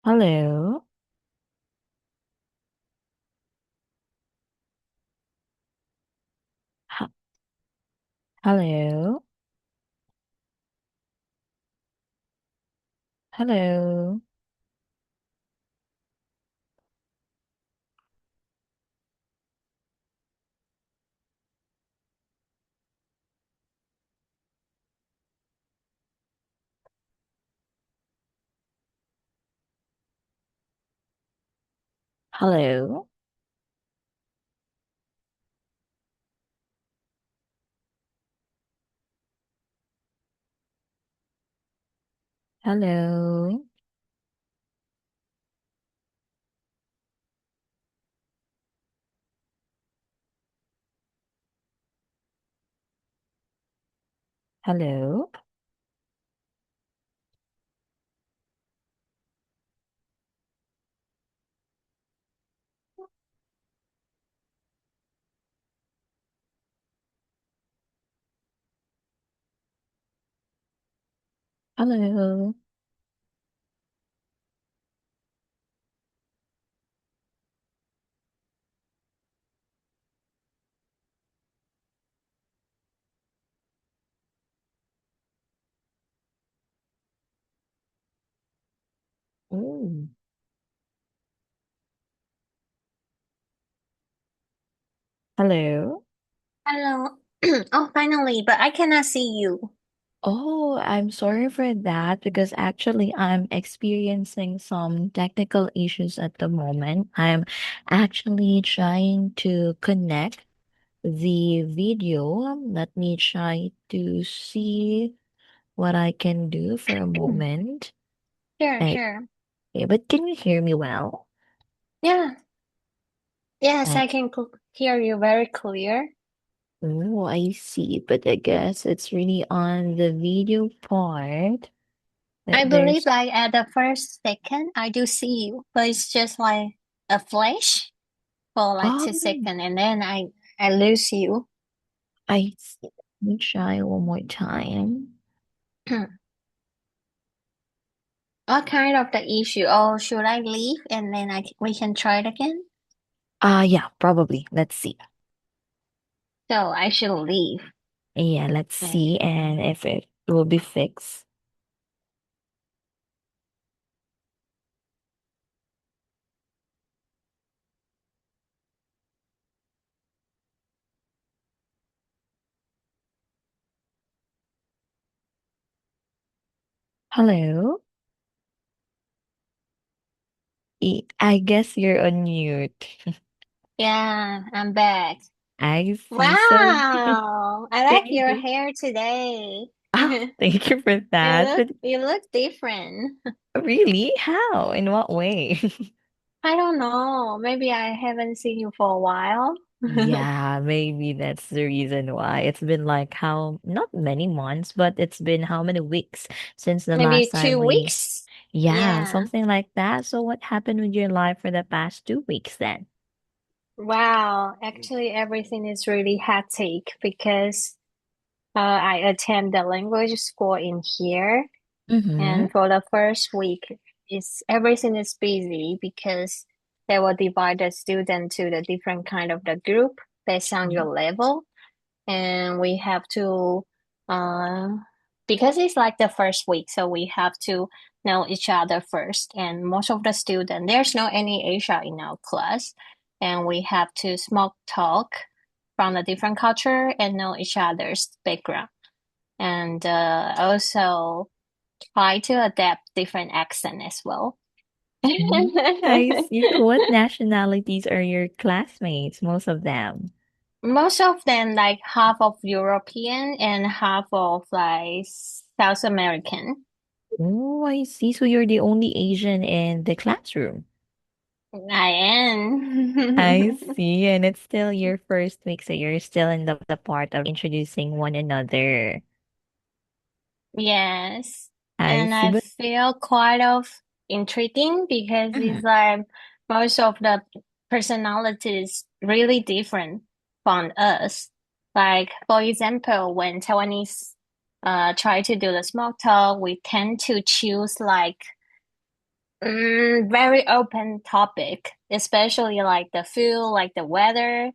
Hello. H- Hello. Hello. Hello. Hello. Hello. Hello. Oh. Hello. Hello. Oh, finally, but I cannot see you. Oh, I'm sorry for that because actually I'm experiencing some technical issues at the moment. I'm actually trying to connect the video. Let me try to see what I can do for a moment. Sure, Okay, sure. but can you hear me well? Yeah, yes, Uh, I can hear you very clear. Oh, I see. But I guess it's really on the video part that I believe there's. like at the first second I do see you, but it's just like a flash for like two Oh, seconds and then I lose you. I see. Let me try one more time. What kind of the issue? Oh, should I leave and then we can try it again? Yeah, probably. Let's see. So I should leave. Yeah, let's Yeah. see. And if it will be fixed. Hello? I guess you're on mute. Yeah, I'm back. I see. So, Wow, I can like you your do? hair today. Oh, thank you for You that. look But you look different. really? How? In what way? I don't know. Maybe I haven't seen you for a while. Yeah, maybe that's the reason why. It's been like how, not many months, but it's been how many weeks since the Maybe last time two we, weeks. yeah, Yeah. something like that. So what happened with your life for the past 2 weeks then? Wow. Actually, everything is really hectic because I attend the language school in here, Mm-hmm. and for the first week, is everything is busy because they will divide the student to the different kind of the group based on your level. And we have to uh because it's like the first week, so we have to know each other first, and most of the student there's no any Asia in our class, and we have to small talk from a different culture and know each other's background, and also try to adapt different accent as well. I see. What nationalities are your classmates? Most of them. Most of them like half of European and half of like South American. Oh, I see. So you're the only Asian in the classroom. I am. I see. And it's still your first week, so you're still in the part of introducing one another. Yes. I And see. I But feel quite of intriguing because it's Mhm. like most of the personalities really different from us. Like for example, when Taiwanese try to do the small talk, we tend to choose like Very open topic, especially like the food, like the weather,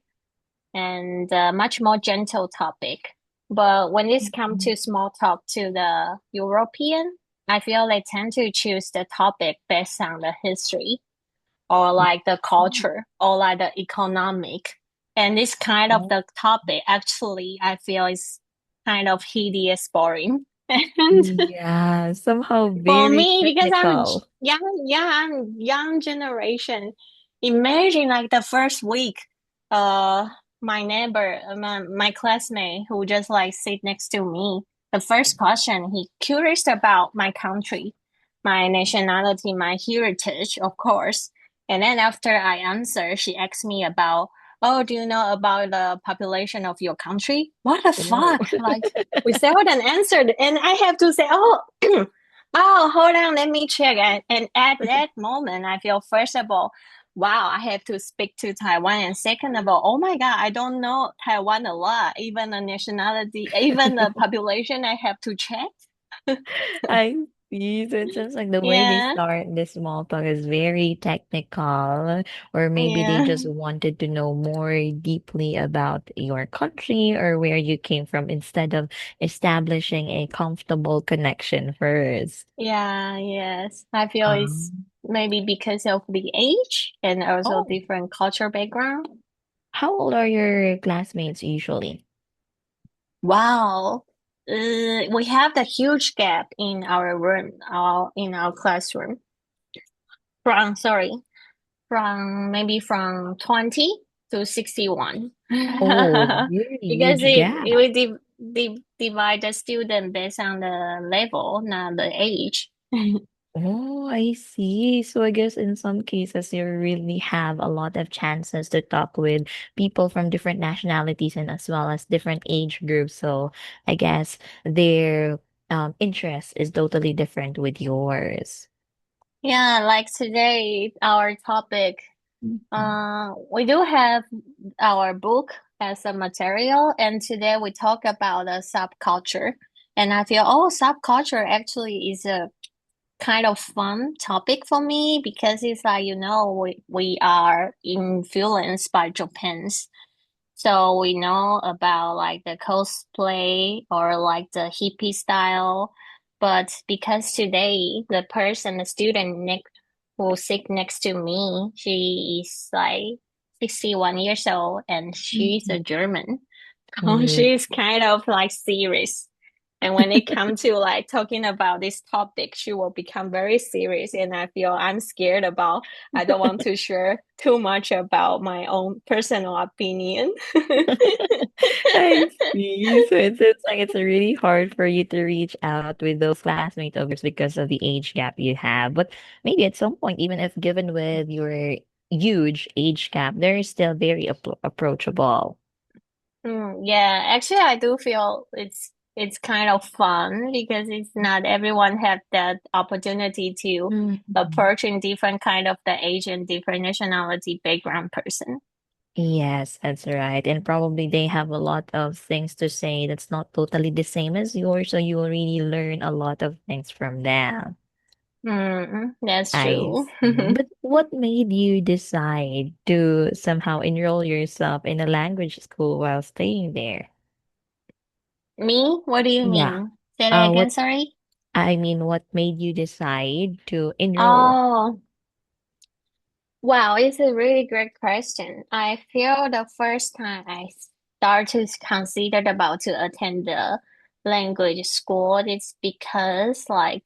and much more gentle topic. But when it's come Mhm. to small talk to the European, I feel they tend to choose the topic based on the history or like the culture or like the economic. And this kind of Oh, the topic actually I feel is kind of hideous boring. And yeah, somehow for very me, because I'm technical. young generation. Imagine like the first week, uh, my neighbor, my classmate who just like sit next to me. The first question he curious about my country, my nationality, my heritage, of course. And then after I answer, she asks me about, oh, do you know about the population of your country? What the Oh. fuck? Like we seldom answered, and I have to say, oh. Oh, hold on, let me check. And at that moment, I feel first of all, wow, I have to speak to Taiwan. And second of all, oh my God, I don't know Taiwan a lot. Even the nationality, even the population, I have to check. I see. So it seems like the way they Yeah, start this small talk is very technical, or maybe they yeah, just wanted to know more deeply about your country or where you came from instead of establishing a comfortable connection first. yeah, yes. I feel it's Um, maybe because of the age and also oh, different culture background. how old are your classmates usually? Wow. We have the huge gap in our room, in our classroom. Sorry, from maybe from 20 to 61. Oh, very Because huge it gap. will divide the student based on the level, not the age. Oh, I see. So I guess in some cases you really have a lot of chances to talk with people from different nationalities and as well as different age groups. So I guess their interest is totally different with yours. Yeah, like today, our topic, Mhm. we do have our book as a material, and today we talk about a subculture. And I feel, oh, subculture actually is a kind of fun topic for me because it's like, we are influenced by Japan's. So we know about like the cosplay or like the hippie style. But because today the student next who sit next to me, she is like 61 years old and she's a Mhm. German. So Oh. she's kind of like serious. And when it comes to like talking about this topic, she will become very serious. And I feel I'm scared about, I don't want to share too much about my own personal opinion. I see. So it's like it's really hard for you to reach out with those classmates of yours because of the age gap you have. But maybe at some point, even if given with your huge age gap, they're still very approachable. Yeah, actually, I do feel it's kind of fun because it's not everyone have that opportunity to Mhm. approach in different kind of the age and different nationality background person. Yes, that's right. And probably they have a lot of things to say that's not totally the same as yours, so you will really learn a lot of things from them. That's I true. see. But what made you decide to somehow enroll yourself in a language school while staying there? Me? What do you Yeah. mean? Say that again, What sorry. I mean, what made you decide to enroll? Oh, wow, it's a really great question. I feel the first time I started to consider about to attend the language school is because like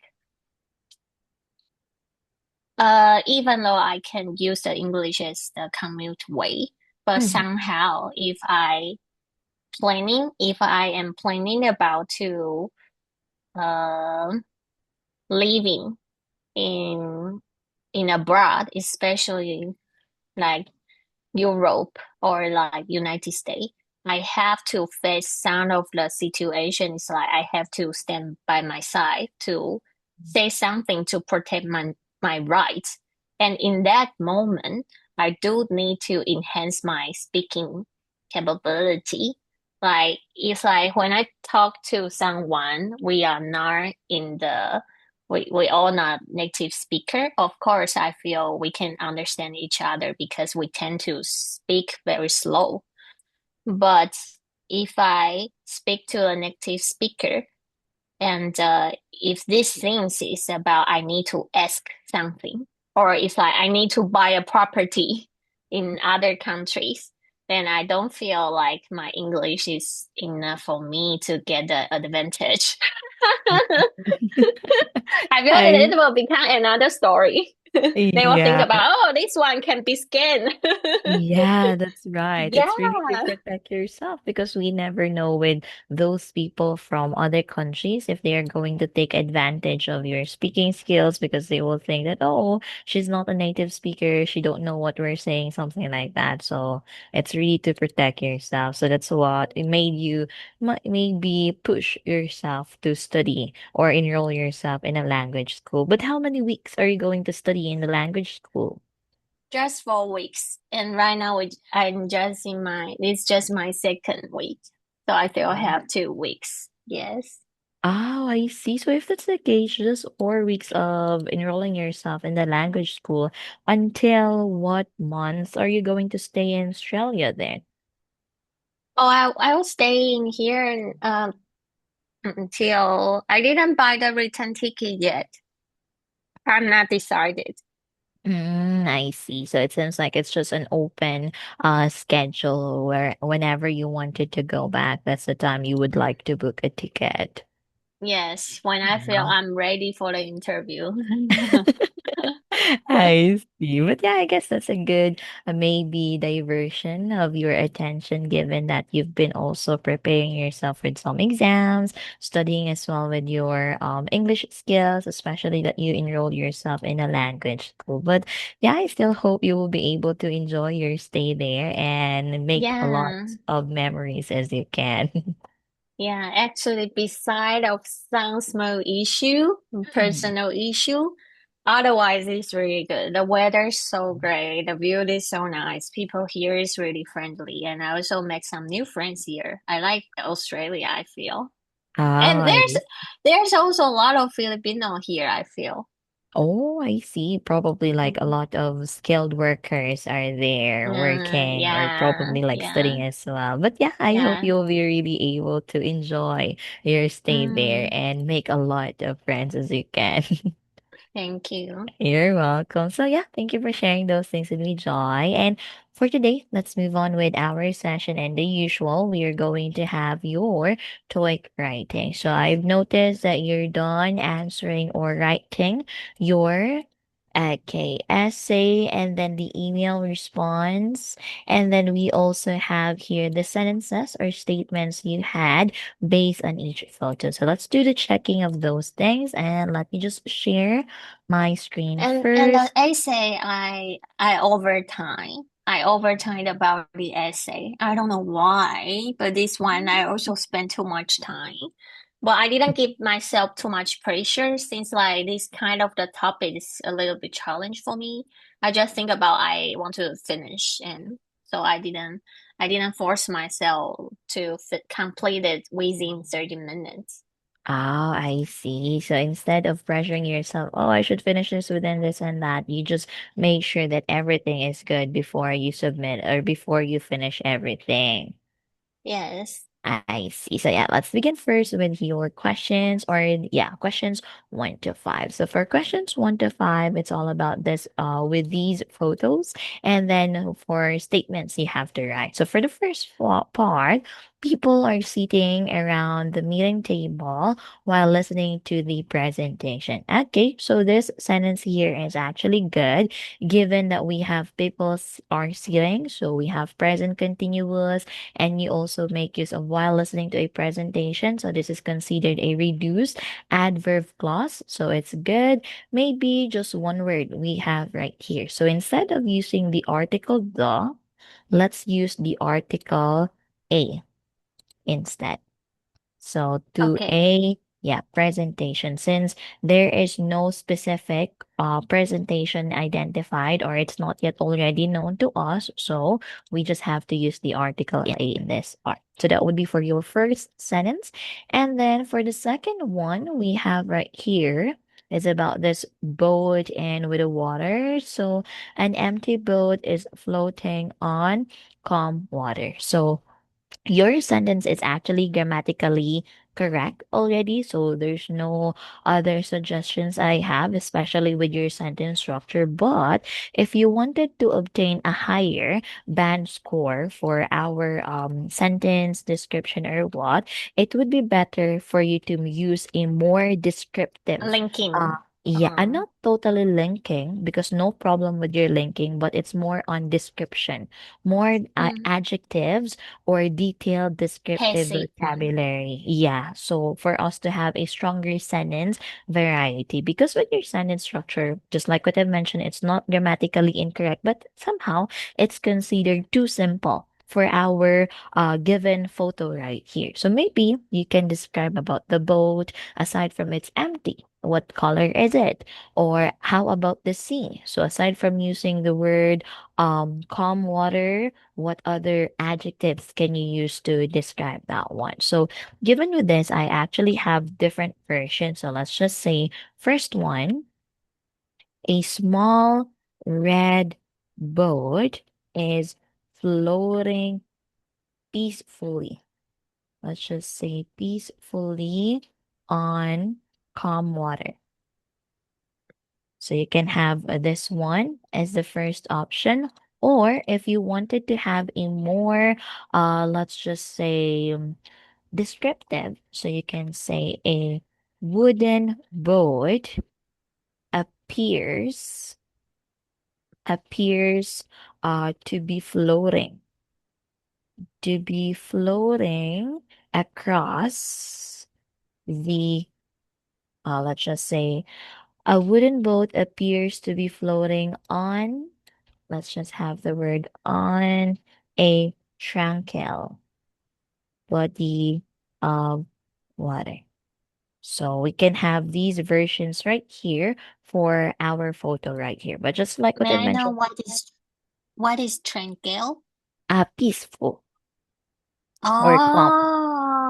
even though I can use the English as the commute way, but Mhm. somehow if I am planning about to uh living in abroad, especially like Europe or like United States, I have to face some of the situations like I have to stand by my side to say something to protect my rights. And in that moment, I do need to enhance my speaking capability. Like it's like when I talk to someone, we are not in the we all not native speaker. Of course, I feel we can understand each other because we tend to speak very slow. But if I speak to a native speaker, and if these things is about I need to ask something, or if I need to buy a property in other countries, then I don't feel like my English is enough for me to get the advantage. I feel it I will become another story. They will think yeah. about, oh, this one can be scanned. Yeah, that's right. Yeah, It's really to protect yourself because we never know with those people from other countries if they are going to take advantage of your speaking skills because they will think that, oh, she's not a native speaker, she don't know what we're saying, something like that. So it's really to protect yourself. So that's what it made you maybe push yourself to study or enroll yourself in a language school. But how many weeks are you going to study in the language school? just 4 weeks. And right now, I'm just in my, it's just my second week. So I still have 2 weeks. Yes. Oh, I see. So if that's the case, just 4 weeks of enrolling yourself in the language school, until what months are you going to stay in Australia then? Oh, I will stay in here and, until I didn't buy the return ticket yet. I'm not decided. I see. So it seems like it's just an open schedule where whenever you wanted to go back, that's the time you would like to book a ticket. Yes, when I feel I'm ready for the interview. I see. But yeah, I guess that's a good maybe diversion of your attention given that you've been also preparing yourself with some exams, studying as well with your English skills, especially that you enrolled yourself in a language school. But yeah, I still hope you will be able to enjoy your stay there and make a lot Yeah. of memories as you can. Yeah, actually, beside of some small issue, personal issue, otherwise it's really good. The weather's so great, the view is so nice, people here is really friendly, and I also make some new friends here. I like Australia, I feel. And Ah, there's also a lot of Filipino here, I feel. oh, I see. Probably like a Mhm. lot of skilled workers are there working or Yeah, probably like yeah, studying as well. But yeah, I hope yeah. you'll be really able to enjoy your stay there Mm, and make a lot of friends as you can. thank you. You're welcome. So yeah, thank you for sharing those things with me, Joy. And for today, let's move on with our session. And the usual, we are going to have your TOEIC writing. So I've noticed that you're done answering or writing your essay and then the email response. And then we also have here the sentences or statements you had based on each photo. So let's do the checking of those things and let me just share my screen And the first. essay, I overtime about the essay. I don't know why, but this one I also spent too much time. But I didn't give myself too much pressure since like this kind of the topic is a little bit challenge for me. I just think about I want to finish, and so I didn't force myself to complete it within 30 minutes. Oh, I see. So instead of pressuring yourself, oh, I should finish this within this and that, you just make sure that everything is good before you submit or before you finish everything. Yes. I see. So yeah, let's begin first with your questions or yeah, questions 1 to 5. So for questions 1 to 5, it's all about this with these photos. And then for statements you have to write. So for the first part, people are sitting around the meeting table while listening to the presentation. Okay, so this sentence here is actually good given that we have are sitting. So we have present continuous and you also make use of while listening to a presentation. So this is considered a reduced adverb clause. So it's good. Maybe just one word we have right here. So instead of using the article the, let's use the article a instead. So to Okay. a yeah, presentation. Since there is no specific presentation identified or it's not yet already known to us, so we just have to use the article A in this part. So that would be for your first sentence. And then for the second one, we have right here. It's about this boat and with the water. So an empty boat is floating on calm water. So your sentence is actually grammatically correct already. So there's no other suggestions I have, especially with your sentence structure. But if you wanted to obtain a higher band score for our sentence description or what, it would be better for you to use a more descriptive. Uh, Linking. yeah, I'm Uh, not totally linking because no problem with your linking, but it's more on description, more mm, adjectives or detailed descriptive Passive. vocabulary. Yeah. So for us to have a stronger sentence variety, because with your sentence structure, just like what I've mentioned, it's not grammatically incorrect, but somehow it's considered too simple for our given photo right here. So maybe you can describe about the boat aside from it's empty. What color is it? Or how about the sea? So aside from using the word calm water, what other adjectives can you use to describe that one? So, given with this, I actually have different versions. So, let's just say, first one, a small red boat is floating peacefully. Let's just say peacefully on calm water. So you can have this one as the first option. Or if you wanted to have a more, let's just say, descriptive, so you can say a wooden boat appears appears to be floating across the let's just say a wooden boat appears to be floating on, let's just have the word on, a tranquil body of water. So we can have these versions right here for our photo right here. But just like what May I I know mentioned, what is triangle? peaceful or calm.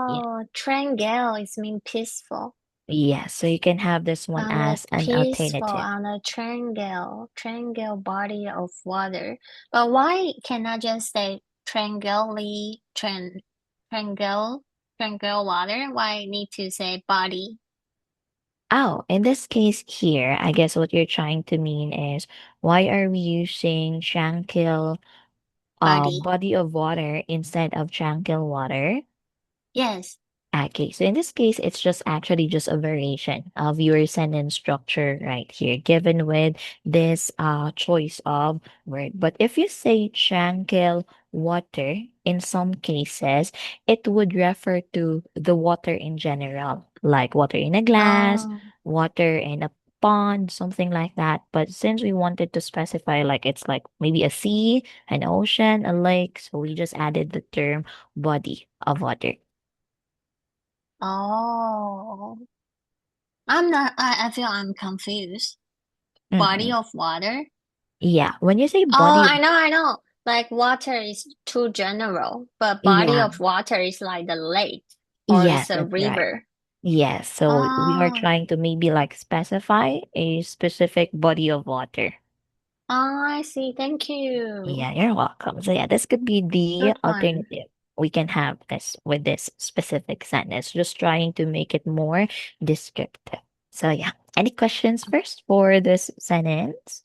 Yeah. Oh, triangle is mean peaceful. Yeah. So you can have this one On a as an peaceful alternative. on a triangle body of water. But why can I just say triangle triangle water? Why need to say body Oh, in this case here, I guess what you're trying to mean is why are we using tranquil body? body of water instead of tranquil water? Yes. Okay, so in this case, it's just actually just a variation of your sentence structure right here, given with this choice of word. But if you say tranquil water, in some cases, it would refer to the water in general, like water in a glass, Oh, water in a pond, something like that. But since we wanted to specify, like it's like maybe a sea, an ocean, a lake, so we just added the term body of water. oh. I'm not. I feel I'm confused. Body Mhm. of water. Yeah, when you say Oh, body of I know. Like water is too general, but body yeah, of water is like the lake or yes, is a that's right. river. Yes, so we are Oh, trying to maybe like specify a specific body of water. oh, I see. Thank you. Yeah, you're welcome. So yeah, this could be the Good one. alternative. We can have this with this specific sentence, just trying to make it more descriptive. So yeah, any questions first for this sentence?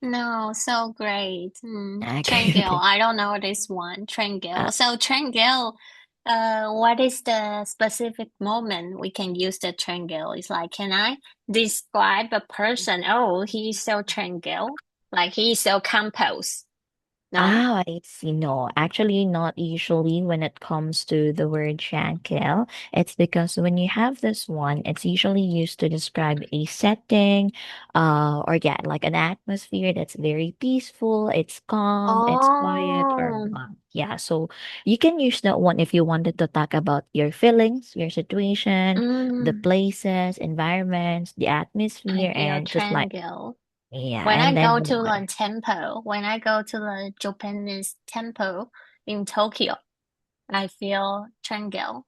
No, so great. Triangle. Okay. I don't know this one. Uh, Triangle. So triangle. What is the specific moment we can use the triangle? It's like, can I describe a person? Oh, he's so triangle. Like he's so composed. No. I see. No, actually, not usually when it comes to the word tranquil. It's because when you have this one, it's usually used to describe a setting, or yeah, like an atmosphere that's very peaceful, it's calm, it's quiet, or Oh, yeah. So you can use that one if you wanted to talk about your feelings, your situation, the mm, places, environments, the I atmosphere, feel and just like triangle. yeah, When I and then go the to water. the temple, when I go to the Japanese temple in Tokyo, I feel triangle.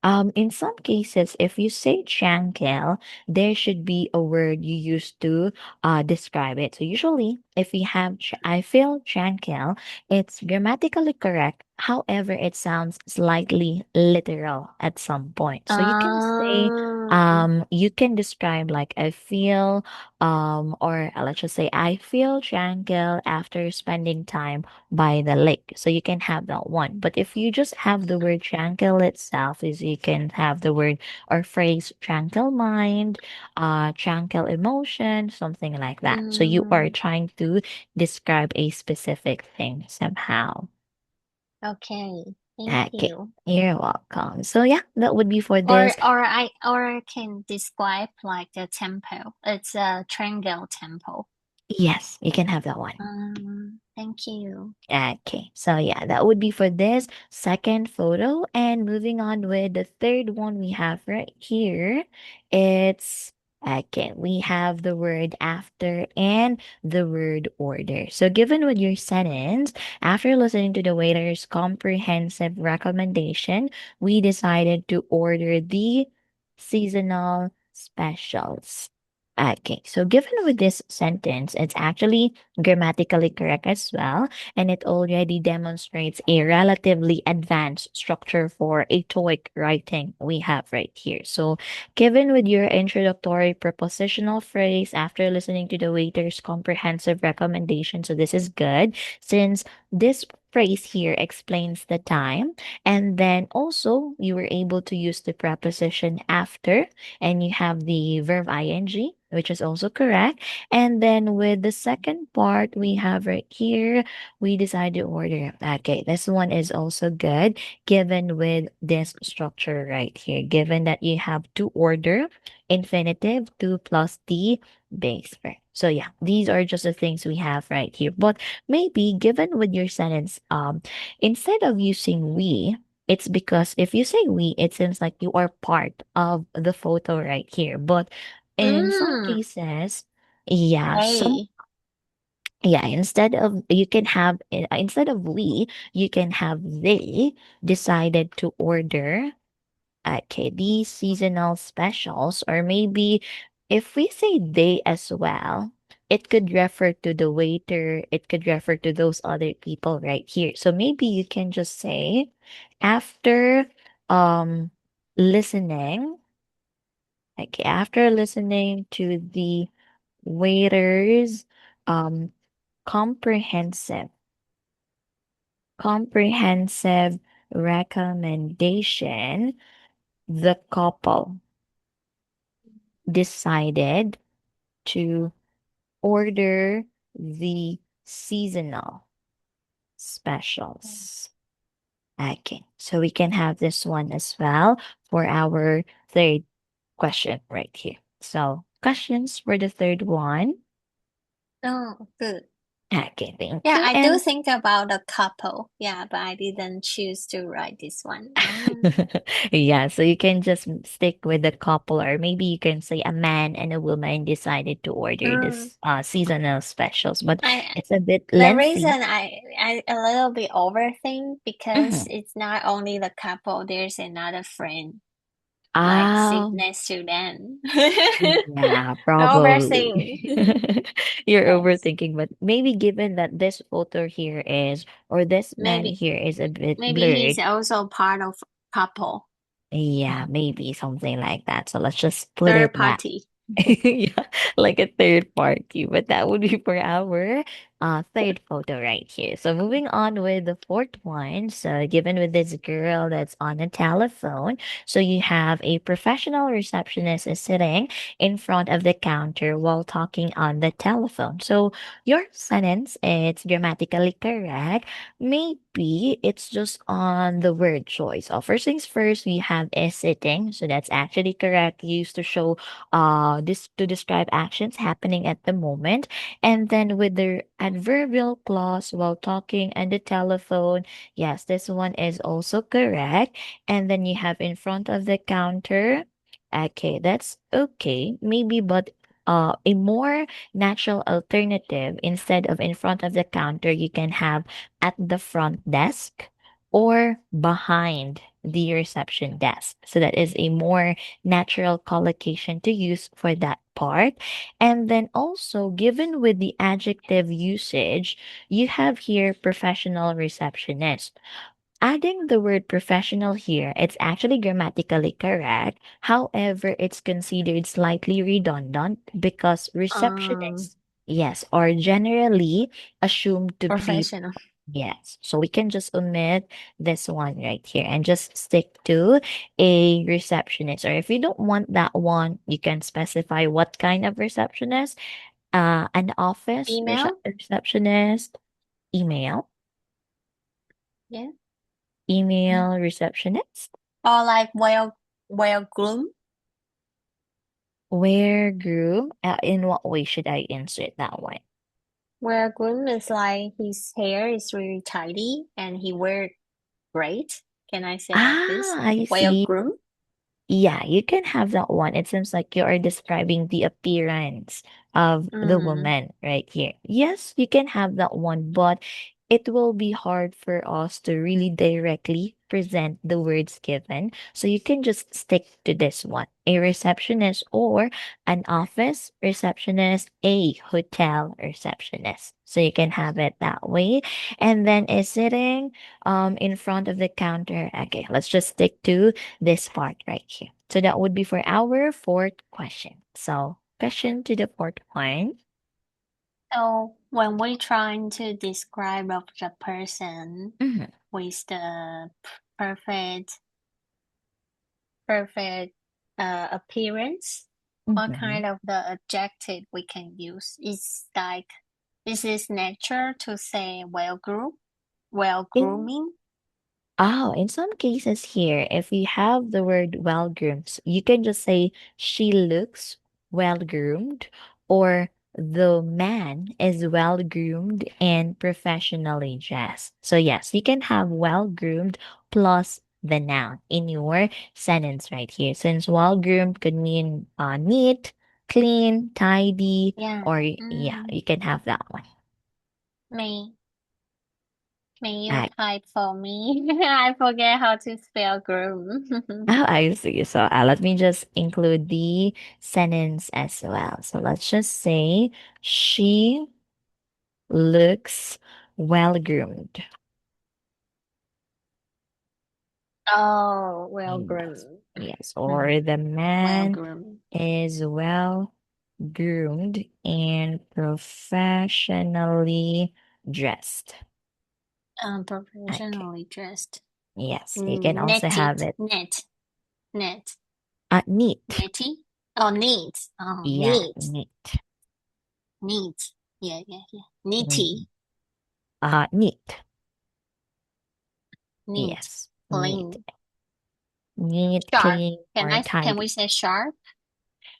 In some cases, if you say Chankel, there should be a word you use to describe it. So usually, if we have I feel Chankel, it's grammatically correct. However, it sounds slightly literal at some point. So you can say, Um, you can describe like I feel, or let's just say I feel Chankel after spending time by the lake. So you can have that one. But if you just have the word tranquil itself, is you can have the word or phrase tranquil mind, tranquil emotion, something like that. So you are mm, trying to describe a specific thing somehow. okay. Thank Okay. you. You're welcome. So yeah, that would be for Or this. I can describe like the temple. It's a triangle temple. Yes, you can have that one. Thank you. Okay, so yeah, that would be for this second photo. And moving on with the third one we have right here, it's okay, we have the word after and the word order. So, given with your sentence, after listening to the waiter's comprehensive recommendation, we decided to order the seasonal specials. Okay, so given with this sentence, it's actually grammatically correct as well, and it already demonstrates a relatively advanced structure for a TOEIC writing we have right here. So, given with your introductory prepositional phrase after listening to the waiter's comprehensive recommendation, so this is good since this phrase here explains the time, and then also you were able to use the preposition after, and you have the verb ing, which is also correct. And then with the second part we have right here, we decide to order. Okay, this one is also good given with this structure right here. Given that you have to order infinitive to plus the base verb. So yeah, these are just the things we have right here. But maybe given with your sentence, instead of using we, it's because if you say we, it seems like you are part of the photo right here. But in some Mm, cases, yeah, some hey. yeah, instead of we, you can have they decided to order, okay, these seasonal specials, or maybe if we say they as well, it could refer to the waiter, it could refer to those other people right here. So maybe you can just say after um listening, okay, after listening to the waiter's um comprehensive comprehensive recommendation, the couple decided to order the seasonal specials. Okay, so we can have this one as well for our third question right here. So, questions for the third one. Oh, good. Okay, thank Yeah, you. I do And think about a couple. Yeah, but I didn't choose to write this one. yeah, so you can just stick with the couple, or maybe you can say a man and a woman decided to order Mm, this seasonal specials, but I it's a bit the reason lengthy. I a little bit overthink because Mhm. it's not only the couple, there's another friend like sit Oh, next to them. yeah, probably. Overthink. You're Yes. overthinking, but maybe given that this photo here is, or this man Maybe here is a bit maybe he's blurred, also part of couple. yeah, maybe something like that. So let's just put Third it that. party. Yeah, like a third party, but that would be for our third photo right here. So moving on with the fourth one. So given with this girl that's on a telephone, so you have a professional receptionist is sitting in front of the counter while talking on the telephone. So your sentence, it's grammatically correct. Maybe it's just on the word choice. So first things first, we have is sitting. So that's actually correct. Used to show this to describe actions happening at the moment, and then with the adverbial clause while talking and the telephone, yes, this one is also correct. And then you have in front of the counter, okay, that's okay maybe, but a more natural alternative, instead of in front of the counter, you can have at the front desk or behind the reception desk. So that is a more natural collocation to use for that part. And then also, given with the adjective usage, you have here professional receptionist. Adding the word professional here, it's actually grammatically correct. However, it's considered slightly redundant because Um, receptionists, yes, are generally assumed to be, Professional. yes. So we can just omit this one right here and just stick to a receptionist. Or if you don't want that one, you can specify what kind of receptionist, an office Female? receptionist, email, Yeah. email receptionist. Or like well groomed. Where grew? In what way should I insert that one? Well groomed is like his hair is really tidy and he wear great. Can I say like this? Ah, I Well see. groomed? Yeah, you can have that one. It seems like you are describing the appearance of the Mm, woman right here. Yes, you can have that one, but it will be hard for us to really directly present the words given. So you can just stick to this one. A receptionist or an office receptionist, a hotel receptionist. So you can have it that way. And then is sitting in front of the counter. Okay, let's just stick to this part right here. So that would be for our fourth question. So, question to the fourth one. so when we're trying to describe of the person Mm-hmm, with the perfect perfect appearance, what mm-hmm. kind of the adjective we can use? Is like is this nature to say well groomed, well In grooming? in some cases here, if you have the word well groomed, you can just say she looks well groomed, or the man is well groomed and professionally dressed. So yes, you can have well groomed plus the noun in your sentence right here. Since well groomed could mean neat, clean, tidy, Yeah. or yeah, Mm, you can have that one. may may you Uh, type for me? I forget how to spell groom. Oh, I see. So let me just include the sentence as well. So let's just say she looks well groomed. Oh, well Yes. groomed. Yes. Mm, Or the well man groomed. is well groomed and professionally dressed. Okay. Professionally dressed. Yes. You can also Netted, have it net, neat. netty. Oh, neat. Oh, Yeah, neat, neat. neat. Yeah, yeah, yeah. Mhm. Nitty, Neat. neat, Yes. Neat. clean, Neat, sharp. clean, Can or can we tidy. say sharp?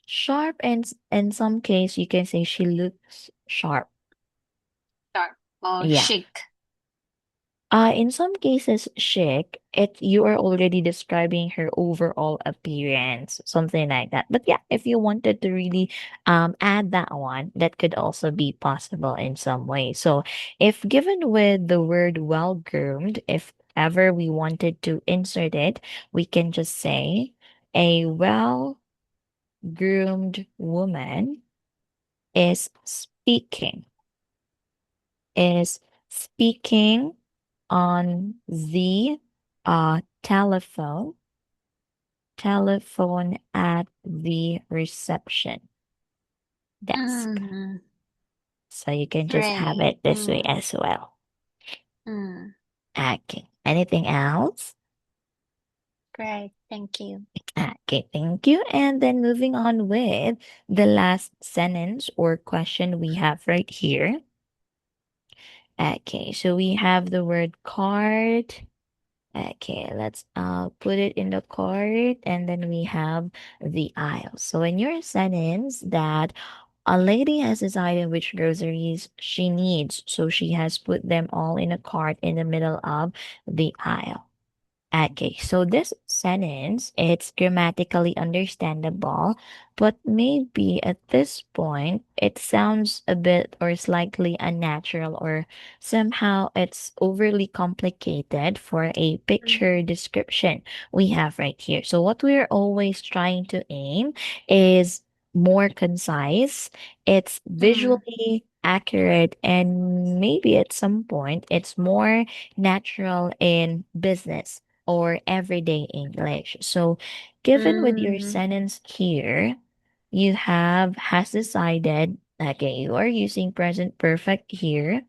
Sharp, and in some case, you can say she looks sharp. Sharp or Yeah. chic. In some cases, chic, you are already describing her overall appearance, something like that. But yeah, if you wanted to really add that one, that could also be possible in some way. So if given with the word well groomed, if ever we wanted to insert it, we can just say a well groomed woman is is speaking on the telephone at the reception desk. Mm, So you can just have great. it this way as well. Mm, Okay. Anything else? great. Thank you. Okay, thank you. And then moving on with the last sentence or question we have right here. Okay, so we have the word card. Okay, let's put it in the cart, and then we have the aisle. So in your sentence that a lady has decided which groceries she needs, so she has put them all in a cart in the middle of the aisle. Okay, so this sentence, it's grammatically understandable, but maybe at this point it sounds a bit or slightly unnatural, or somehow it's overly complicated for a Mm, picture description we have right here. So what we're always trying to aim is more concise, it's mm, visually accurate, and maybe at some point it's more natural in business or everyday English. So, given with your mm, sentence here, you have has decided, okay, you are using present perfect here,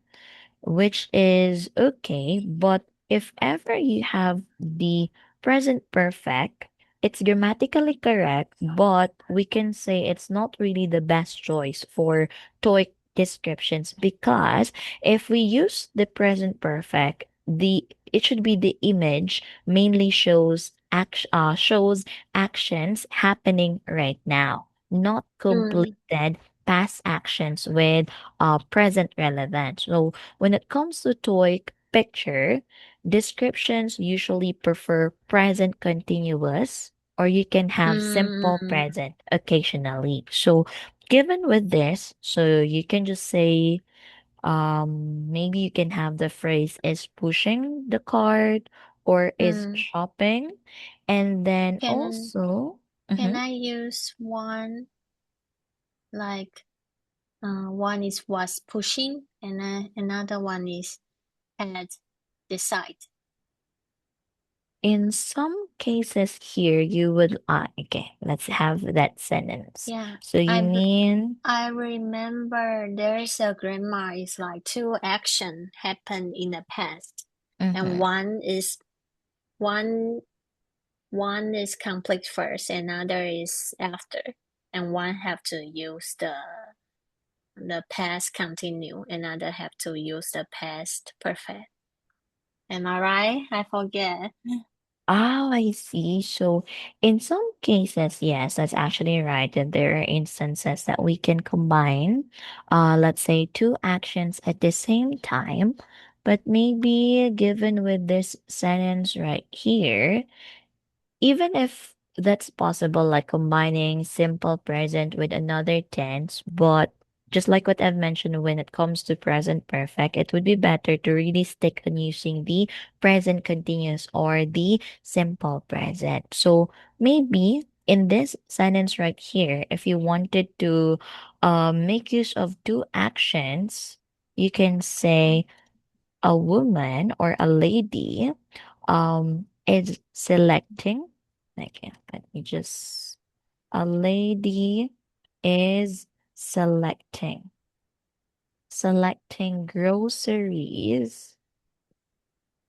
which is okay. But if ever you have the present perfect, it's grammatically correct, but we can say it's not really the best choice for TOEIC descriptions, because if we use the present perfect, the it should be the image mainly shows actions happening right now, not mm, completed past actions with present relevance. So when it comes to toy picture, descriptions usually prefer present continuous, or you can have simple mm, present occasionally. So given with this, so you can just say, maybe you can have the phrase is pushing the cart or is mm. shopping. And then Can also, can mhm, I use one like one is was pushing and another one is at the side? in some cases here, you would, okay, let's have that sentence. Yeah, So you mean, I remember there's a grammar is like two action happened in the past, and mm-hmm. one one is complete first, another is after, and one have to use the past continue, another have to use the past perfect. Am I right? I forget. Oh, I see. So in some cases, yes, that's actually right. That there are instances that we can combine, let's say two actions at the same time. But maybe given with this sentence right here, even if that's possible, like combining simple present with another tense, but just like what I've mentioned, when it comes to present perfect, it would be better to really stick on using the present continuous or the simple present. So maybe in this sentence right here, if you wanted to make use of two actions, you can say a woman or a lady is selecting, okay, let me just, a lady is selecting groceries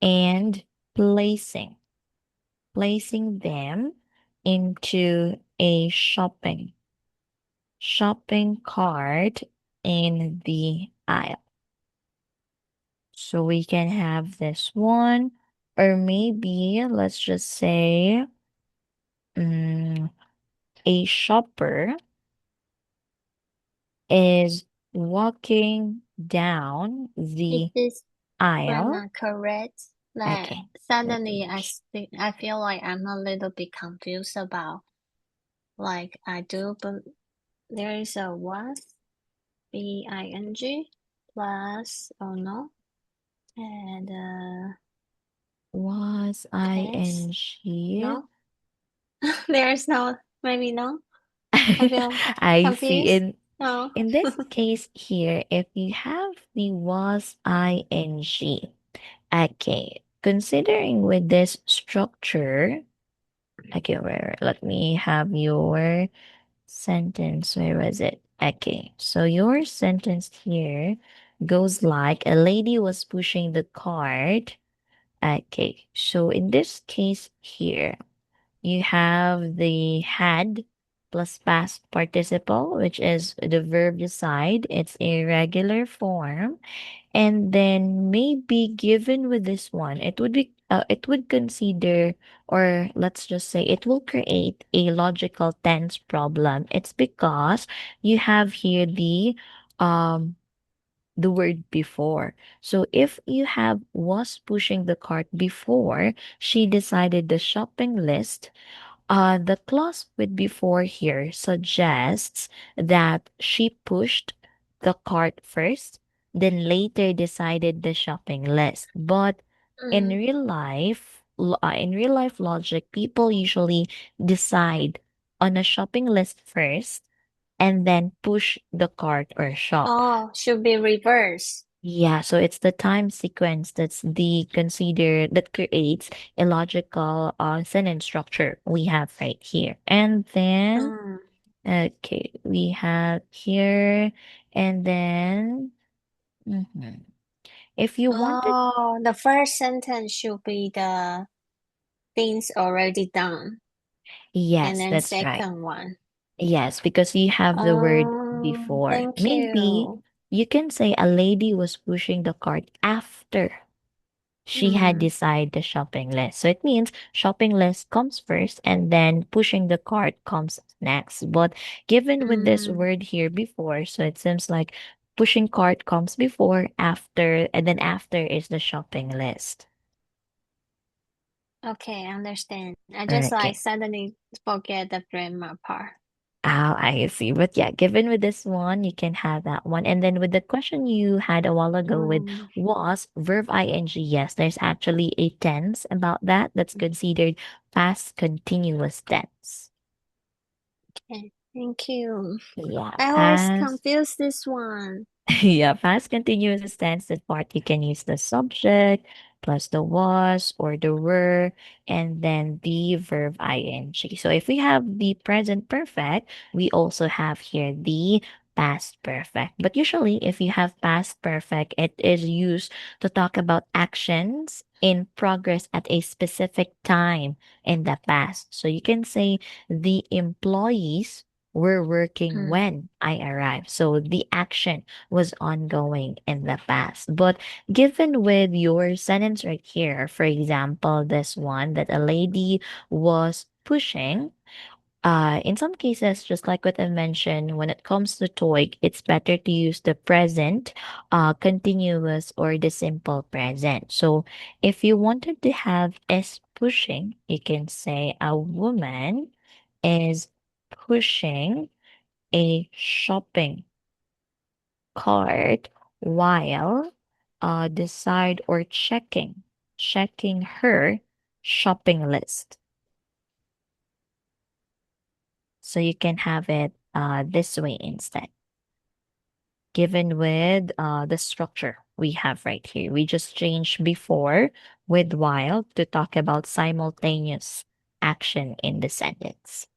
and placing placing them into a shopping cart in the aisle. So we can have this one, or maybe let's just say, mm, a shopper is walking down Is the this aisle. grammar correct? Like Okay, let me suddenly just. I feel like I'm a little bit confused about like I do, but there is a was bing plus oh no and Was past ing? no there is no maybe no I feel I see. confused no In this case here, if you have the was ing, okay, considering with this structure, okay, where let me have your sentence. Where was it? Okay, so your sentence here goes like a lady was pushing the cart. Okay, so in this case here, you have the had plus past participle, which is the verb decide. It's a regular form. And then maybe given with this one, it would consider, or let's just say it will create a logical tense problem. It's because you have here the um the word before. So if you have was pushing the cart before she decided the shopping list, the clause with before here suggests that she pushed the cart first, then later decided the shopping list. But Mm. in real life logic, people usually decide on a shopping list first and then push the cart or shop. Oh, should be reverse. Yeah, so it's the time sequence that's the consider that creates a logical sentence structure we have right here. And then Mm. okay, we have here and then mhm. If you wanted, Oh, the first sentence should be the things already done, and yes, then that's right. second one. Yes, because you have the word before. Thank Maybe you. you can say a lady was pushing the cart after she had Mm. decided the shopping list. So it means shopping list comes first and then pushing the cart comes next. But given with this Mm. word here before, so it seems like pushing cart comes before, after, and then after is the shopping list. Okay, I understand. I just like Okay. suddenly forget the grammar part. Oh, I see. But yeah, given with this one, you can have that one. And then with the question you had a while ago with Mm. was verb ing, yes, there's actually a tense about that that's considered past continuous tense. Okay, thank you. Yeah, I always past. confuse this one. Yeah, past continuous tense, that part you can use the subject plus the was or the were and then the verb ing. So if we have the present perfect, we also have here the past perfect. But usually if you have past perfect, it is used to talk about actions in progress at a specific time in the past. So you can say the employees were working Mm. when I arrived. So the action was ongoing in the past. But given with your sentence right here, for example, this one that a lady was pushing, in some cases, just like what I mentioned, when it comes to TOEIC, it's better to use the present, continuous, or the simple present. So if you wanted to have is pushing, you can say a woman is pushing a shopping cart while decide or checking her shopping list. So you can have it this way instead. Given with the structure we have right here, we just changed before with while to talk about simultaneous action in the sentence.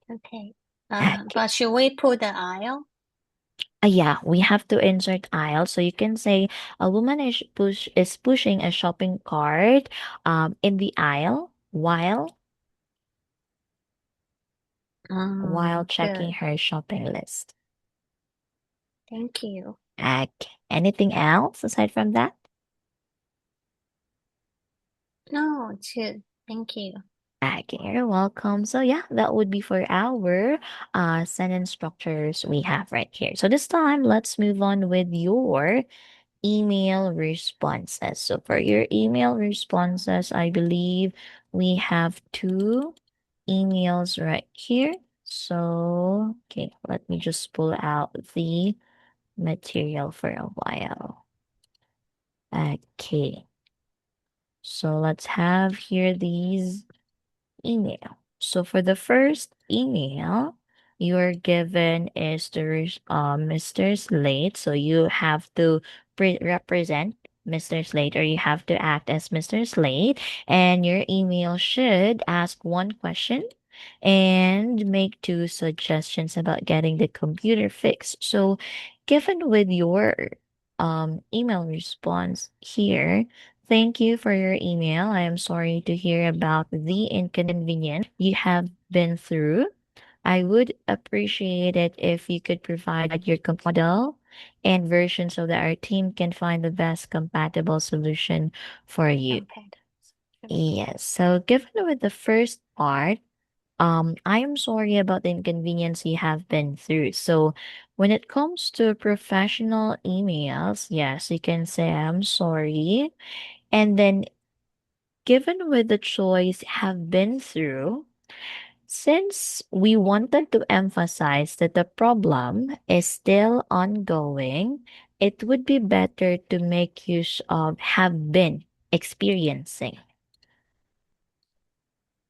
Okay. Okay. But should we put the aisle? Yeah, we have to insert aisle. So you can say a woman is pushing a shopping cart in the aisle while checking Good. her shopping list. Thank you. Anything else aside from that? No, it's good. Thank you. Okay, you're welcome. So yeah, that would be for our sentence structures we have right here. So this time, let's move on with your email responses. So for your email responses, I believe we have two emails right here. So, okay, let me just pull out the material for a while. Okay, so let's have here these email. So for the first email, you're given is Mr. Slate. So you have to represent Mr. Slate or you have to act as Mr. Slate. And your email should ask one question and make two suggestions about getting the computer fixed. So given with your email response here, thank you for your email. I am sorry to hear about the inconvenience you have been through. I would appreciate it if you could provide your model and version so that our team can find the best compatible solution for you. Compared. Yes. So given with the first part, I am sorry about the inconvenience you have been through. So, when it comes to professional emails, yes, you can say I'm sorry. And then, given with the choice have been through, since we wanted to emphasize that the problem is still ongoing, it would be better to make use of have been experiencing.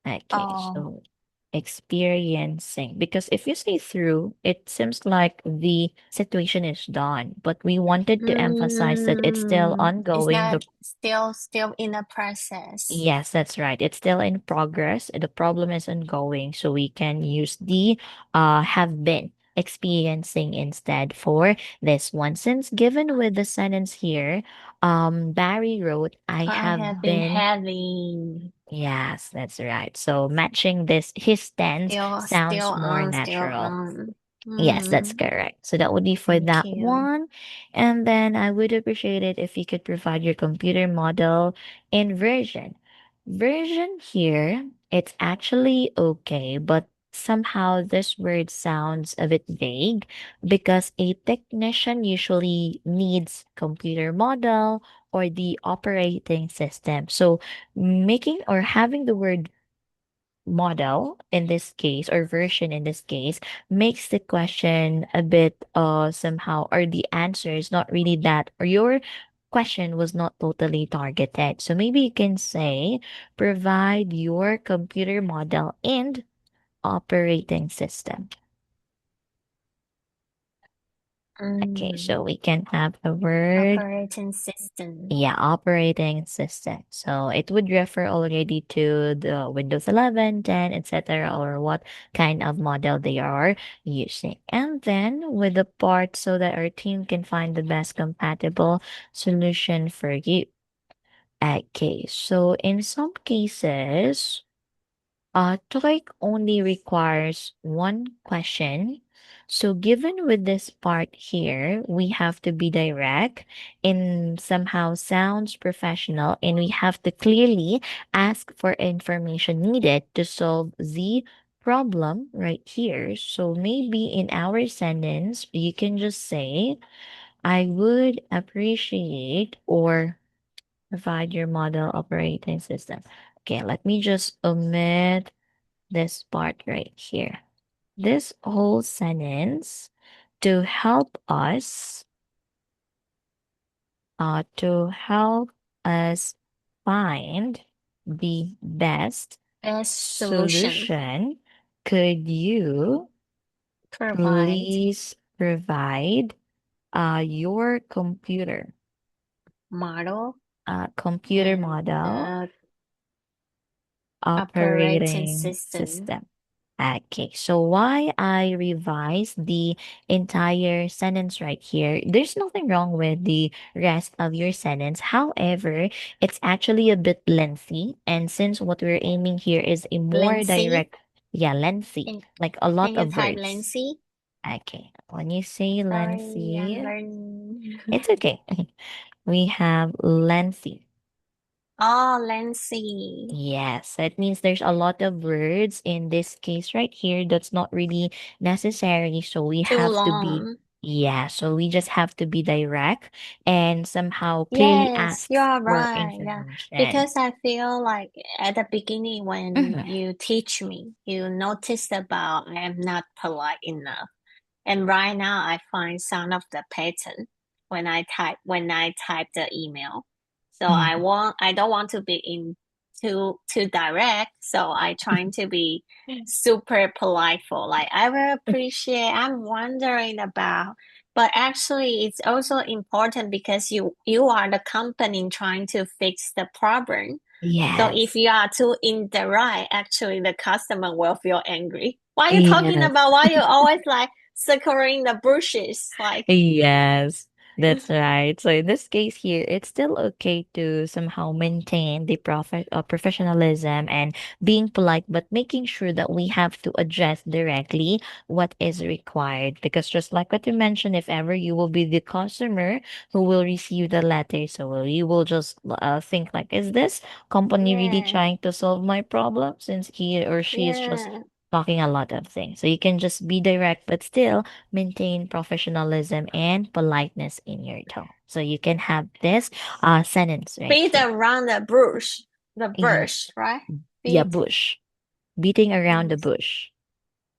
Okay, Oh, so experiencing. Because if you say through, it seems like the situation is done, but we wanted to emphasize that it's still is ongoing. that still in the process? Yes, that's right. It's still in progress. The problem is ongoing, so we can use the have been experiencing instead for this one. Since given with the sentence here, Barry wrote, I I have have been been. having Yes, that's right. So matching this, his tense sounds more still natural. on. Yes, that's Mm, correct. So that would be for thank that you. one. And then I would appreciate it if you could provide your computer model in version. Version here, it's actually okay, but somehow this word sounds a bit vague because a technician usually needs computer model or the operating system. So making or having the word model in this case or version in this case makes the question a bit somehow or the answer is not really that or your question was not totally targeted. So maybe you can say provide your computer model and operating system. Okay, so Mm, we can have a word. operating system. Yeah, operating system. So it would refer already to the Windows 11, 10, etc., or what kind of model they are using. And then with the part so that our team can find the best compatible solution for you. Okay, so in some cases, TOEIC only requires one question. So given with this part here, we have to be direct and somehow sounds professional and we have to clearly ask for information needed to solve the problem right here. So maybe in our sentence, you can just say, I would appreciate or provide your model operating system. Okay, let me just omit this part right here. This whole sentence to help us, to help us find the best Best solution. solution, could you Provide please provide your model computer and model operating operating system. system? Okay, so why I revised the entire sentence right here, there's nothing wrong with the rest of your sentence. However, it's actually a bit lengthy. And since what we're aiming here is a more Lancy. direct, yeah, lengthy, Can, like a lot can you of type words. Lancy? Okay, when you say Sorry, I'm lengthy, learning. it's okay. We have lengthy. Oh, Lancy. Yes, that means there's a lot of words in this case right here that's not really necessary. So we Too have to be, long. yeah, so we just have to be direct and somehow clearly Yes, ask you are for right. Yeah. information. Because I feel like at the beginning when Mhm. you teach me, you noticed about I am not polite enough. And right now I find some of the pattern when I type the email. So Mhm. I don't want to be in too direct. So I trying to be super polite for like I will appreciate I'm wondering about but actually it's also important because you are the company trying to fix the problem. So if Yes. you are too indirect, actually the customer will feel angry. Why are you talking Yes. about? Why you always like circling the bushes? Like, Yes, that's right. So in this case here, it's still okay to somehow maintain the professionalism and being polite, but making sure that we have to address directly what is required. Because just like what you mentioned, if ever you will be the customer who will receive the letter, so you will just think like, is this company really yeah, trying to solve my problem since he or she is just yeah. talking a lot of things. So you can just be direct, but still maintain professionalism and politeness in your tone. So you can have this sentence right Beat here. around the bush. The Ye- bush, right? Yeah, Beat. bush. Beating around the Yes. bush.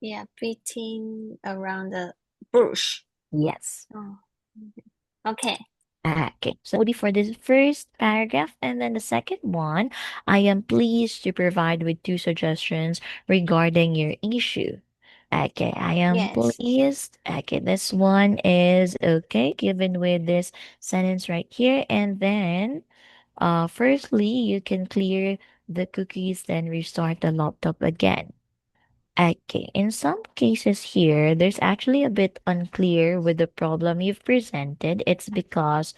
Yeah, beating around the bush. Yes. Oh. Okay. Okay, so that would be for this first paragraph. And then the second one, I am pleased to provide with two suggestions regarding your issue. Okay, I am Yes. pleased. Okay, this one is okay, given with this sentence right here. And then, firstly, you can clear the cookies, then restart the laptop again. Okay, in some cases here, there's actually a bit unclear with the problem you've presented. It's because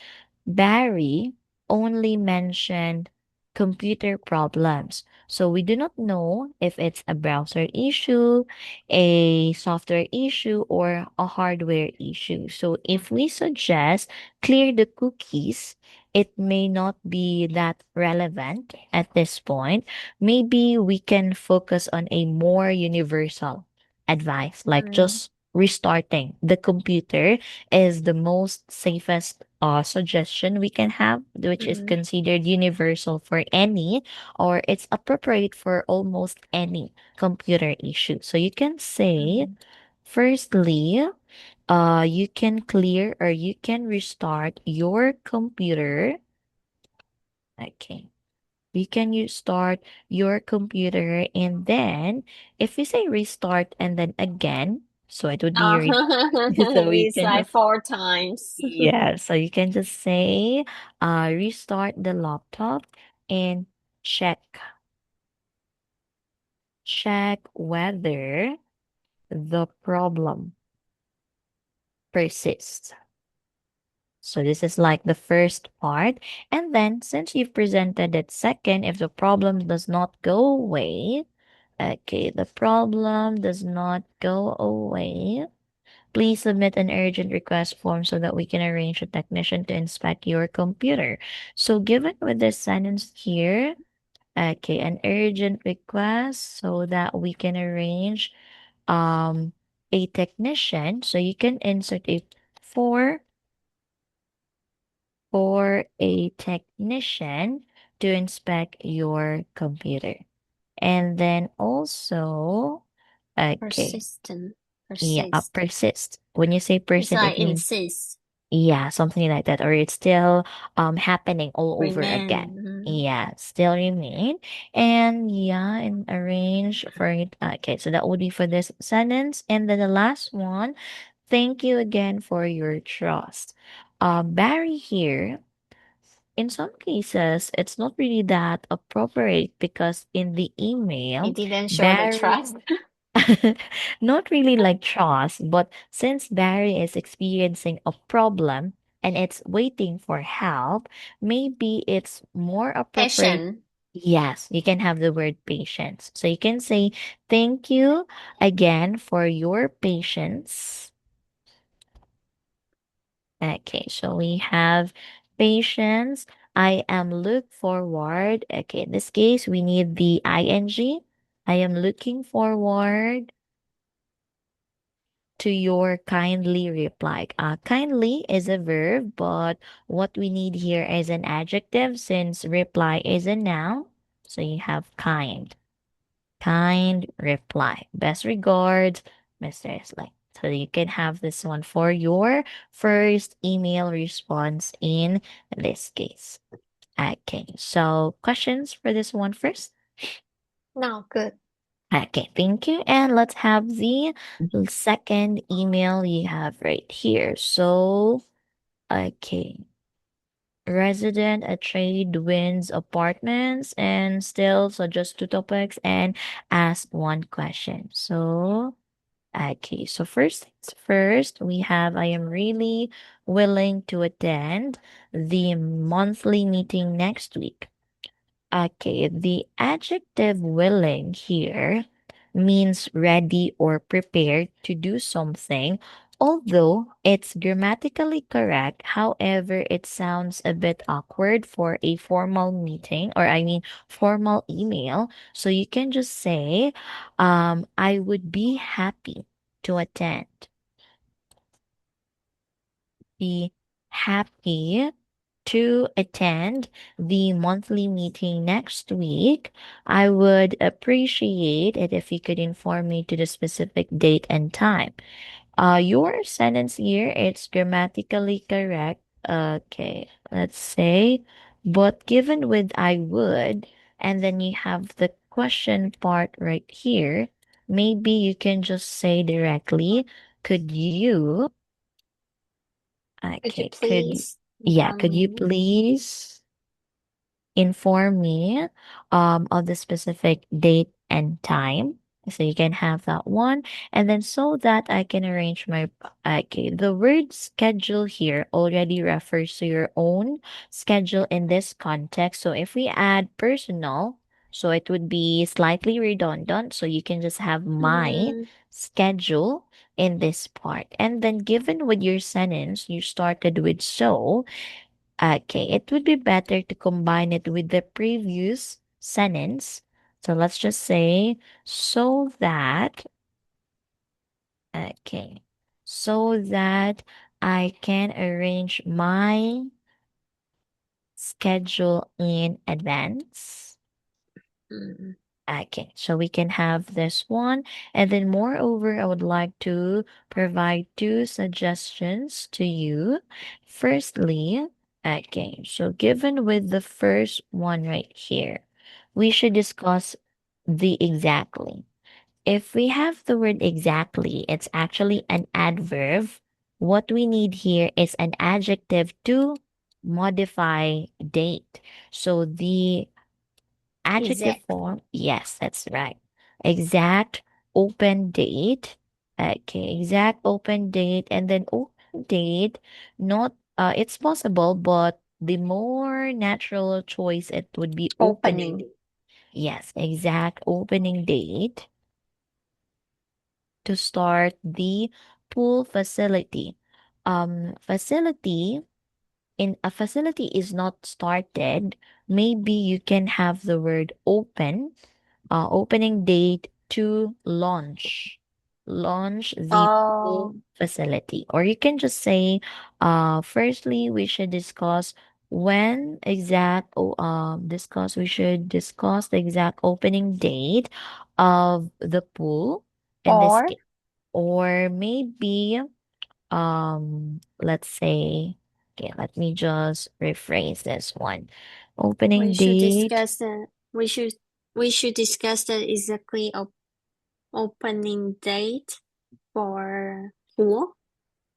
Barry only mentioned computer problems. So we do not know if it's a browser issue, a software issue, or a hardware issue. So if we suggest clear the cookies, it may not be that relevant at this point. Maybe we can focus on a more universal advice, like Mm, just restarting the computer is the most safest suggestion we can have, which is mm, considered universal for any, or it's appropriate for almost any computer issue. So you can say, mm. firstly, you can clear or you can restart your computer. Okay. You can use start your computer, and then if you say restart and then again, so it would be so you It's can like just four times. yeah, so you can just say restart the laptop and check check whether the problem persists. So this is like the first part. And then since you've presented it second, if the problem does not go away, okay, the problem does not go away. Please submit an urgent request form so that we can arrange a technician to inspect your computer. So given with this sentence here, okay, an urgent request so that we can arrange um a technician. So you can insert a for for a technician to inspect your computer. And then also, okay, Persistent. yeah, Persist. persist. When you say It's persist, like it means insist. yeah, something like that, or it's still happening all over again. Remain. Mm. Yeah, still remain. And yeah, and arrange for it. Okay, so that would be for this sentence. And then the last one, thank you again for your trust. Barry here, in some cases, it's not really that appropriate because in the He email, didn't show the Barry trust. not really like trust, but since Barry is experiencing a problem and it's waiting for help, maybe it's more appropriate. Passion. Yes, you can have the word patience. So you can say, thank you again for your patience. Okay, so we have patience. I am look forward. Okay, in this case, we need the ing. I am looking forward to your kindly reply. Kindly is a verb, but what we need here is an adjective since reply is a noun. So you have kind. Kind reply. Best regards, Mr. Islay. So you can have this one for your first email response in this case. Okay, so questions for this one first? No, good. Okay, thank you. And let's have the second email you have right here. So, okay. Resident at Trade Winds Apartments and still so just two topics and ask one question. So, okay. So first things first, we have I am really willing to attend the monthly meeting next week. Okay, the adjective willing here means ready or prepared to do something Although it's grammatically correct, however, it sounds a bit awkward for a formal meeting, or I mean, formal email. So you can just say, I would be happy to attend. Be happy to attend the monthly meeting next week. I would appreciate it if you could inform me to the specific date and time. Your sentence here, it's grammatically correct. Okay, let's say, but given with I would, and then you have the question part right here, maybe you can just say directly, could you, Could you okay, please could inform you me? please inform me of the specific date and time. So you can have that one. And then so that I can arrange my okay, the word schedule here already refers to your own schedule in this context. So if we add personal, so it would be slightly redundant. So you can just have my Mm, schedule in this part. And then given with your sentence, you started with so. Okay, it would be better to combine it with the previous sentence. So let's just say, so that, okay, so that I can arrange my schedule in advance. mm, Okay, so we can have this one. And then, moreover, I would like to provide two suggestions to you. Firstly, okay, so given with the first one right here, we should discuss the exactly. If we have the word exactly, it's actually an adverb. What we need here is an adjective to modify date. So the adjective exact. form, yes, that's right. Exact open date. Okay, exact open date, and then open date, not it's possible, but the more natural choice it would be opening Opening. date. Yes, exact opening date to start the pool facility. Facility in a facility is not started. Maybe you can have the word open, opening date to launch the pool Oh, facility. Or you can just say, firstly, we should discuss when exact, we should discuss the exact opening date of the pool in this or case. Or maybe, let's say, okay, let me just rephrase this one. we Opening should date. discuss the we should discuss the exactly opening date for pool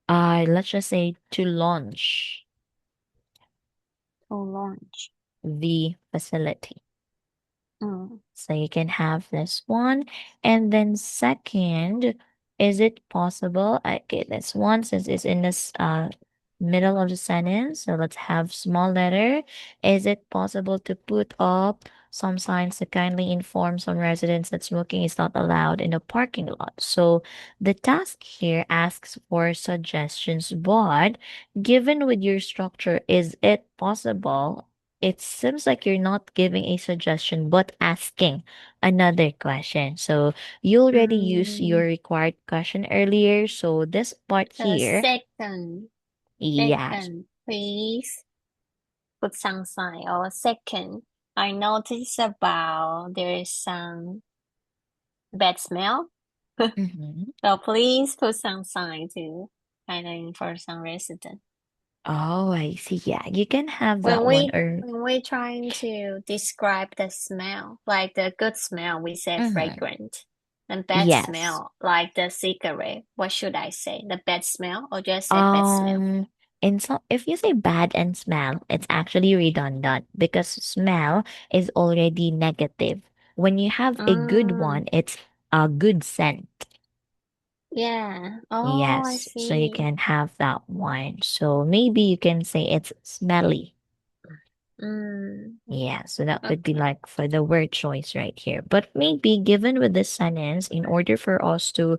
Let's just say to launch or launch. the facility. Mm. So you can have this one. And then second, is it possible? Okay, this one since it's in this middle of the sentence. So let's have small letter. Is it possible to put up some signs to kindly inform some residents that smoking is not allowed in the parking lot? So the task here asks for suggestions, but given with your structure, is it possible? It seems like you're not giving a suggestion, but asking another question. So you already used your Mm. required question earlier. So this part here, Second, yes. second, please put some sign. Or second, I noticed about there is some bad smell. Mm-hmm. So please put some sign to kind for some resident. Oh, I see. Yeah, you can have When that one we or when we're trying to describe the smell, like the good smell, we say mm-hmm. fragrant. And bad Yes. smell, like the cigarette. What should I say? The bad smell or just say bad smell? Um, in so if you say bad and smell, it's actually redundant because smell is already negative. When you have a good Mm, one, it's a good scent. yeah. Oh, I Yes, so you see. can have that one. So maybe you can say it's smelly. Mm, Yeah, so that would be okay. like for the word choice right here. But maybe given with the sentence, in order for us to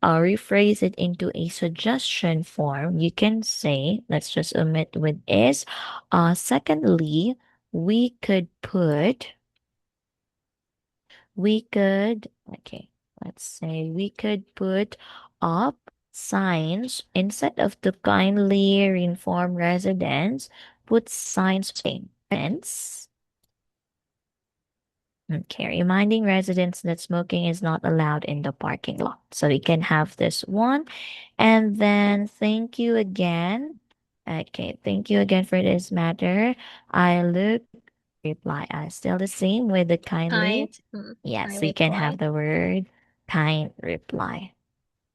rephrase it into a suggestion form, you can say, let's just omit with is. Secondly, we could put, okay, let's say we could put up signs instead of the kindly inform residents, put signs fence. Okay, reminding residents that smoking is not allowed in the parking lot. So we can have this one. And then thank you again. Okay, thank you again for this matter. I look reply. Still the same with the kindly. Kind, Yes, kind so you can reply. have the word kind reply.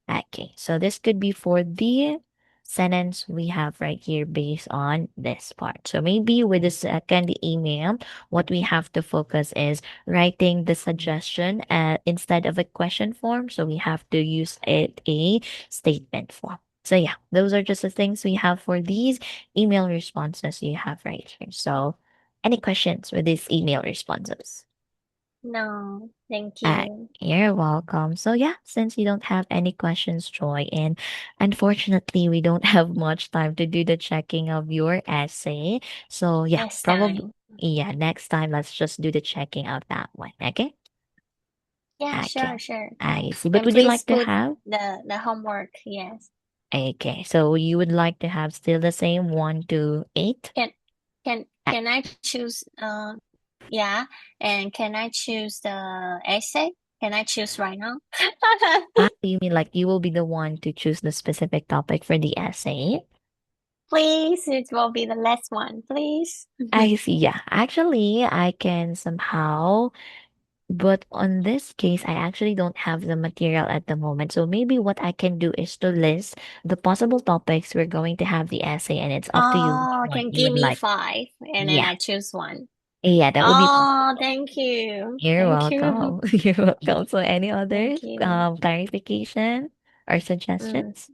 Okay, so this could be for the sentence we have right here based on this part. So maybe with the second email, what we have to focus is writing the suggestion instead of a question form. So we have to use it a statement form. So yeah, those are just the things we have for these email responses you have right here. So any questions with these email responses? No, thank Uh, you. you're welcome. So yeah, since you don't have any questions, Joy, and unfortunately we don't have much time to do the checking of your essay. So yeah, Next probably time. next time let's just do the checking of that one. Okay? Yeah, Okay. sure, sure. I see. But And would you please like to put have? the homework. Yes. Okay. So you would like to have still the same 1 to 8? Can can Uh, can I choose yeah, and can I choose the essay? Can I choose right now? you mean like you will be the one to choose the specific topic for the essay? Please, it will be the last one, please. I see. Yeah. Actually, I can somehow. But on this case, I actually don't have the material at the moment. So maybe what I can do is to list the possible topics we're going to have the essay, and it's up to you which Oh, one can you give would me like. five and then Yeah. I choose one. Yeah, that would be Oh, possible. thank you. You're Thank you. welcome. You're welcome. So any other Thank you. clarification or Mm, suggestions?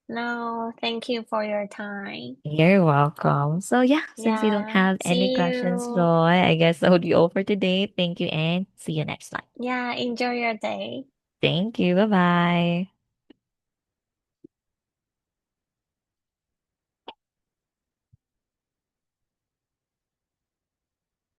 no, thank you for your time. You're welcome. So yeah, since you don't Yeah. have any See questions, Joy, you. I guess that would be all for today. Thank you and see you next time. Yeah, enjoy your day. Thank you. Bye bye.